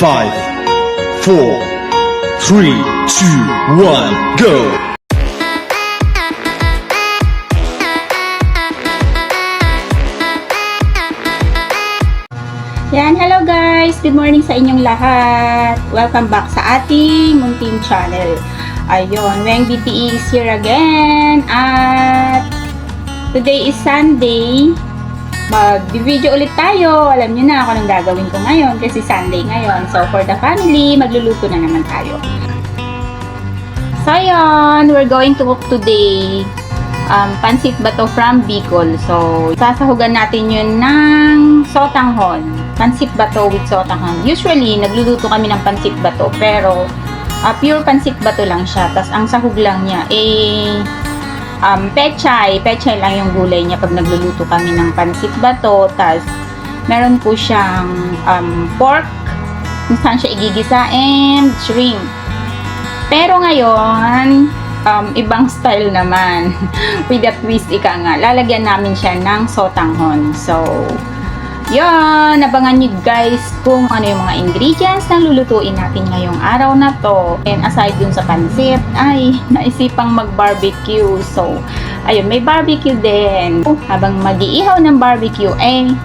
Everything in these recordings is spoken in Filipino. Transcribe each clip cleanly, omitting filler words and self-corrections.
5, 4, 3, 2, 1, go! Yan, hello guys! Good morning sa inyong lahat! Welcome back sa ating munting channel. Ayun, Weng BTE is here again. At today is Sunday. Mag-video ulit tayo. Alam nyo na kung anong gagawin ko ngayon kasi Sunday ngayon. So, for the family, magluluto na naman tayo. So, ayun, we're going to cook today pansit bato from Bicol. So, sasahugan natin yun ng sotanghon. Pansit bato with sotanghon. Usually, nagluluto kami ng pansit bato, pero pure pansit bato lang siya. Tapos, ang sahog lang niya, pechay lang yung gulay niya pag nagluluto kami ng pansit bato. Tapos, meron po siyang pork, kung saan siya igigisa, and shrimp. Pero ngayon, ibang style naman. With a twist, ika nga. Lalagyan namin siya ng sotanghon. So, yun. Abangan nyo guys kung ano yung mga ingredients na lulutuin natin ngayong araw na to. And aside dun sa pansit, ay naisipang mag-barbecue. So, ayun, may barbecue din. Habang mag-iihaw ng barbecue,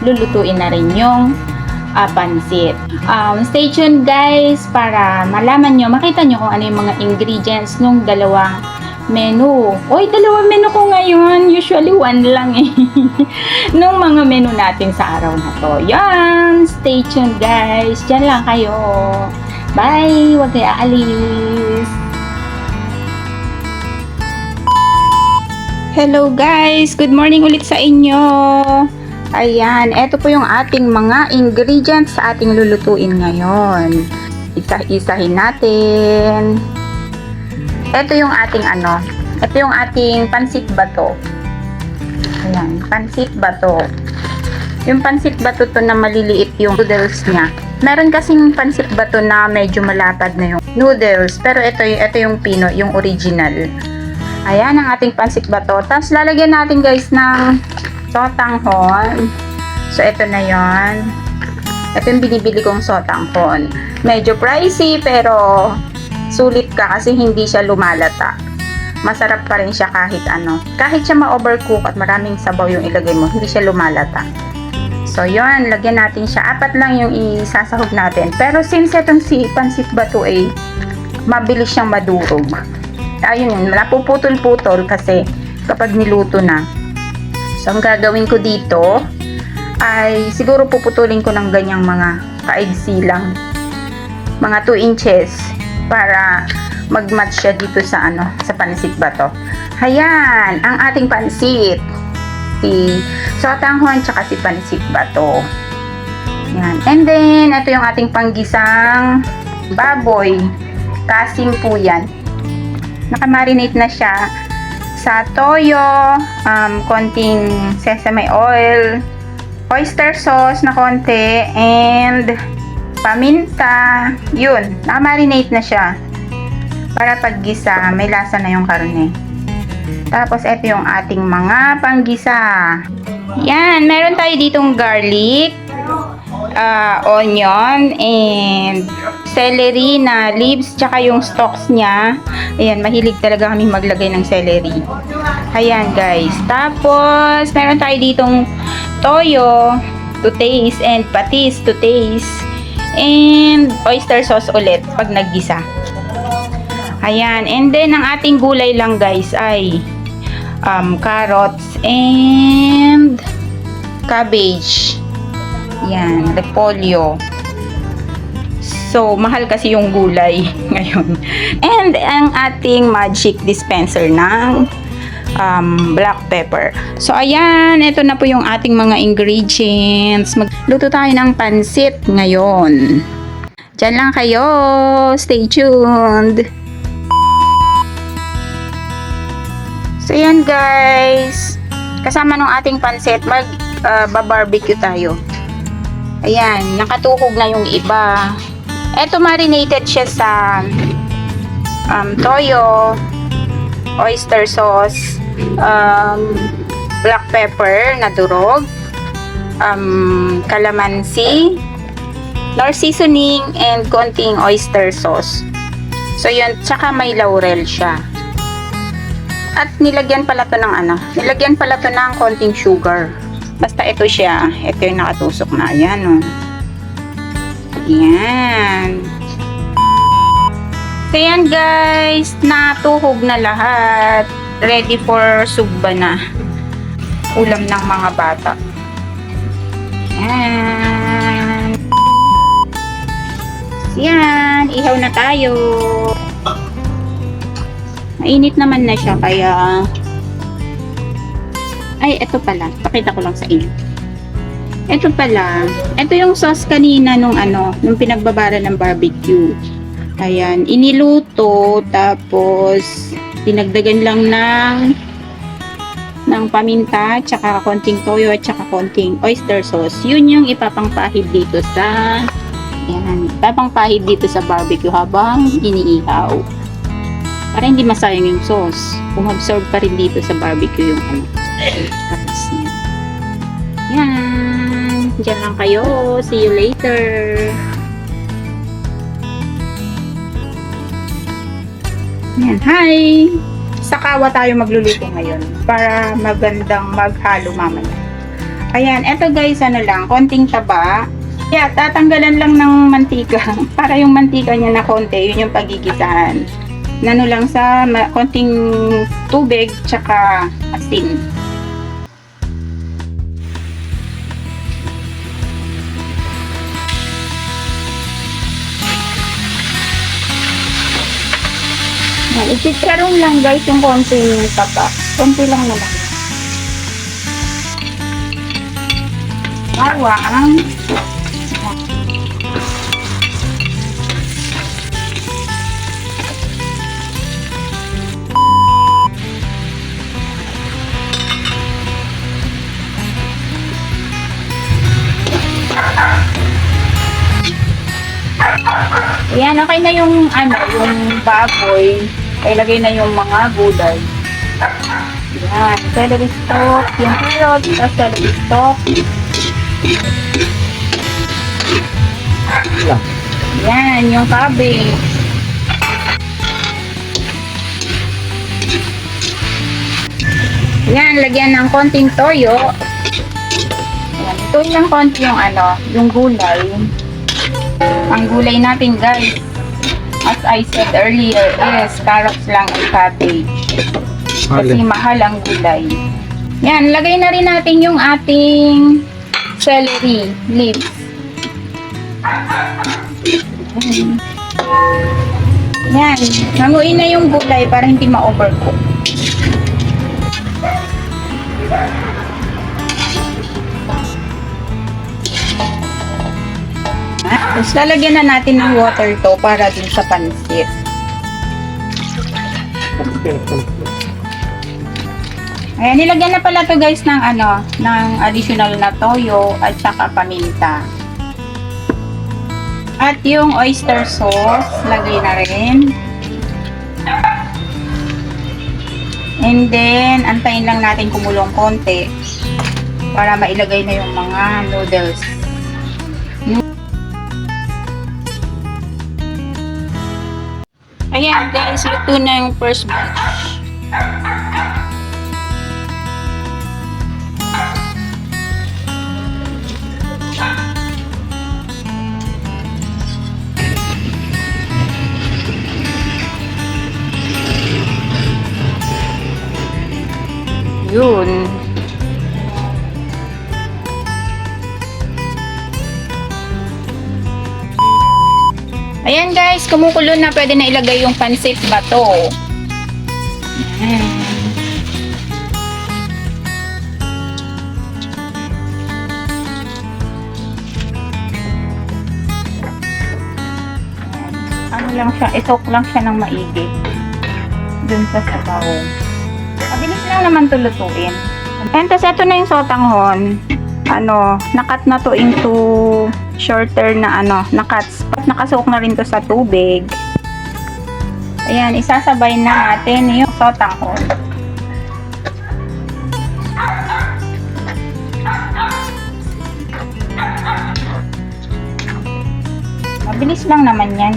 lulutuin na rin yung pansit. Stay tuned guys para malaman nyo, makita nyo kung ano yung mga ingredients nung dalawang menu. Oy, dalawang menu ko ngayon. Usually one lang nung mga menu natin sa araw na to. Yan! Stay tuned guys. Diyan lang kayo. Bye! Huwag kayo aalis. Hello guys! Good morning ulit sa inyo. Ayan, eto po yung ating mga ingredients sa ating lulutuin ngayon. Isa-isahin natin. Ito yung ating ito yung ating pansit bato. Ayan, pansit bato. Yung pansit bato to na maliliit yung noodles niya. Meron kasing pansit bato na medyo malapad na yung noodles, pero ito yung pino, yung original. Ayan ang ating pansit bato. Tapos lalagyan natin guys ng sotanghon. So, ito na yon. Ito yung binibili kong sotanghon. Medyo pricey, pero sulit ka kasi hindi siya lumalata. Masarap pa rin siya kahit ano. Kahit siya ma-overcook at maraming sabaw yung ilagay mo, hindi siya lumalata. So, yon. Lagyan natin siya. 4 lang yung isasahog natin. Pero since itong si pansit bato mabilis siyang madurog. Ayun yun. Napuputol-putol kasi kapag niluto na. So, ang gagawin ko dito ay siguro puputulin ko ng ganyang mga kaigsi lang. Mga 2 inches para mag-match siya dito sa sa pansit bato. Ayan, ang ating pansit. Si sotanghon tsaka si pansit bato. Yan. And then, ito yung ating panggisang baboy. Kasing po yan. Nakamarinate na siya sa toyo, konting sesame oil, oyster sauce na konti, and paminta. Yun, nakamarinate na siya para paggisa, may lasa na yung karne. Tapos, ito yung ating mga panggisa. Yan, meron tayo ditong garlic, onion, and celery na leaves, tsaka yung stalks niya. Ayan, mahilig talaga kami maglagay ng celery. Ayan guys. Tapos, meron tayo ditong toyo to taste and patis to taste. And oyster sauce ulit pag naggisa. Ayan. And then, ang ating gulay lang guys ay carrots and cabbage. Yan, repolyo. So, mahal kasi yung gulay ngayon. And ang ating magic dispenser ng black pepper. So, ayan. Ito na po yung ating mga ingredients. Magluto tayo ng pansit ngayon. Diyan lang kayo. Stay tuned. So, ayan guys. Kasama ng ating pansit, mag-barbecue tayo. Ayan. Nakatuhog na yung iba. Ito marinated siya sa toyo, oyster sauce, black pepper na durog, calamansi, nor seasoning, and konting oyster sauce. So yun, tsaka may laurel siya. At nilagyan pala to ng konting sugar. Basta ito siya, ito yung nakatusok na, ayan o. Ayan. So yan guys, natuhog na lahat. Ready for sugba na. Ulam ng mga bata. Ayan. So yan, ihaw na tayo. Mainit naman na siya, kaya ay, ito pala. Pakita ko lang sa inyo. Ito pala. Ito yung sauce kanina nung pinagbabara ng barbecue. Ayan, iniluto, tapos dinagdagan lang ng paminta, tsaka konting toyo, at tsaka konting oyster sauce. Yun yung ipapangpahid dito sa barbecue habang iniihaw. Para hindi masayang yung sauce. Umabsorb pa rin dito sa barbecue yung katas niya. Yan. Diyan lang kayo. See you later. Yan. Hi! Sa kawa tayo magluluto ngayon para magandang maghalo mamaya. Ayan. Eto guys, konting taba. Kaya tatanggalan lang ng mantika. Para yung mantika niya na konti, yun yung pagigisahan. Lang sa konting tubig tsaka asin. Ichicharon lang guys yung konting taba. Konti lang naman. Bawang. Ayan, okay na yung yung baboy. Ilagay na yung mga gulay. Ayan, celery stalk, yung carrot, tapos celery stalk. Ayan, yung cabbage. Ayan, lagyan ng konting toyo. Ayan, ito yung konti yung gulay. Ang gulay natin guys, as I said earlier, is carrots lang and cabbage. Kasi mahal ang gulay. Yan, lagay na rin natin yung ating celery leaves. Yan, hanguin na yung gulay para hindi ma-overcook. Tapos lalagyan na natin ng water to para dun sa pansit. Ayan, nilagyan na pala to guys ng ng additional na toyo at saka paminta. At yung oyster sauce, lagay na rin. And then, antayin lang natin kumulong konti para mailagay na yung mga noodles. Ayan guys, luto na yung first batch. Yun. Ayan guys, kumukulo na, pwede na ilagay yung pansit bato. Ayan. Lang siya, itok lang siya ng maigi dun sa sabaw. Mabilis lang naman to lutuin. And tapos ito na yung sotanghon. Nakat na to into shorter na na-cuts. Nakasuok na rin to sa tubig. Ayan, isasabay na natin yung sotanghon. Mabilis lang naman yan.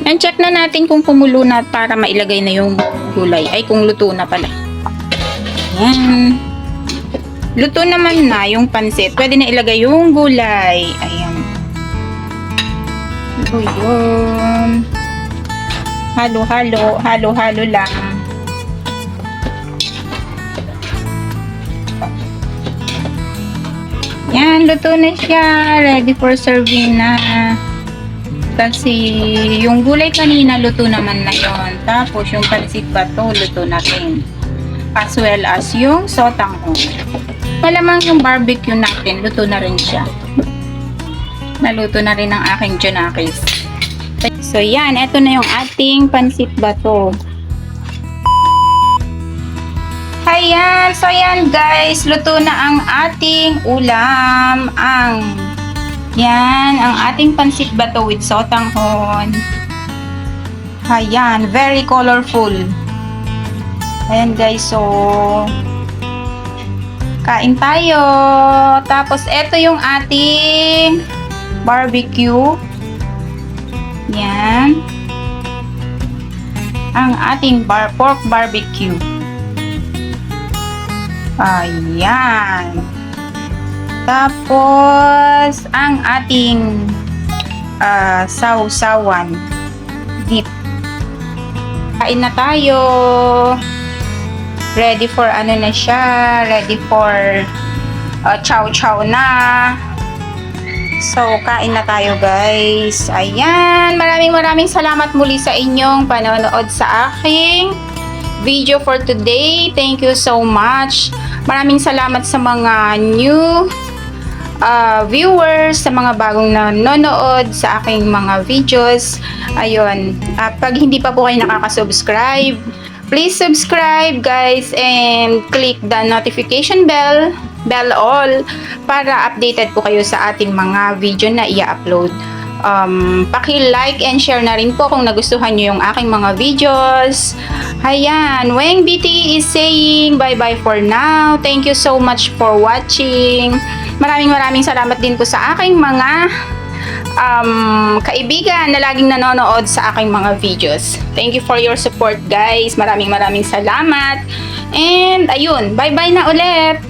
And check na natin kung kumulo na para mailagay na yung gulay. Ay, kung luto na pala. Ayan. Luto naman na yung pansit. Pwede na ilagay yung gulay. Ayan. So, yun. Halo-halo. Halo-halo lang. Yan, luto na siya. Ready for serving na. Kasi yung gulay kanina, luto naman na yon. Tapos yung pansit bato, luto na rin. As well as yung sotanghon. Malamang yung barbecue natin, luto na rin siya. Naluto na rin ang aking junakis. So yan, eto na yung ating pansit bato. Ayan, so yan guys, luto na ang ating ulam. Yan, ang ating pansit bato with sotanghon. Ayan, very colorful. Ayan guys, so kain tayo. Tapos, eto yung ating barbecue. Yan. Ang ating pork barbecue. Ayan. Tapos, ang ating sausawan. Dip. Kain na tayo. Ready for ano na siya. Ready for chow-chow na. So, kain na tayo guys. Ayan. Maraming salamat muli sa inyong panonood sa aking video for today. Thank you so much. Maraming salamat sa mga new viewers, sa mga bagong nanonood sa aking mga videos. Ayun, pag hindi pa po kayo nakaka-subscribe, please subscribe guys and click the notification bell all para updated po kayo sa ating mga video na i-upload. Paki-like and share na rin po kung nagustuhan nyo yung aking mga videos. Ayan, Weng BT is saying bye-bye for now. Thank you so much for watching. Maraming salamat din po sa aking mga kaibigan na laging nanonood sa aking mga videos. Thank you for your support guys. Maraming salamat. And ayun, bye-bye na ulit.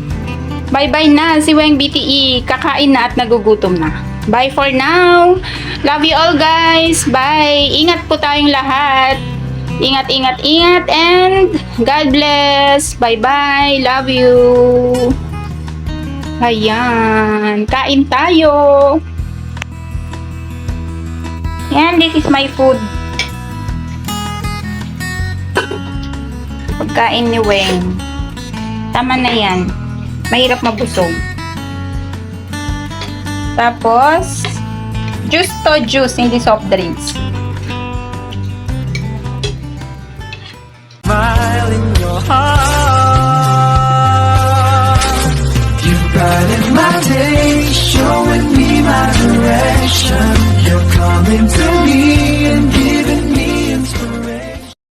Bye-bye na si Weng BTE. Kakain na at nagugutom na. Bye for now. Love you all guys. Bye. Ingat po tayong lahat. Ingat and God bless. Bye-bye. Love you. Ayan. Kain tayo. Yan, this is my food. Pagkain ni Weng. Tama na yan. Mahirap mabusog. Tapos, juice to juice, hindi soft drinks. Smile in your heart. You brighten my day, showing me my direction. You're coming to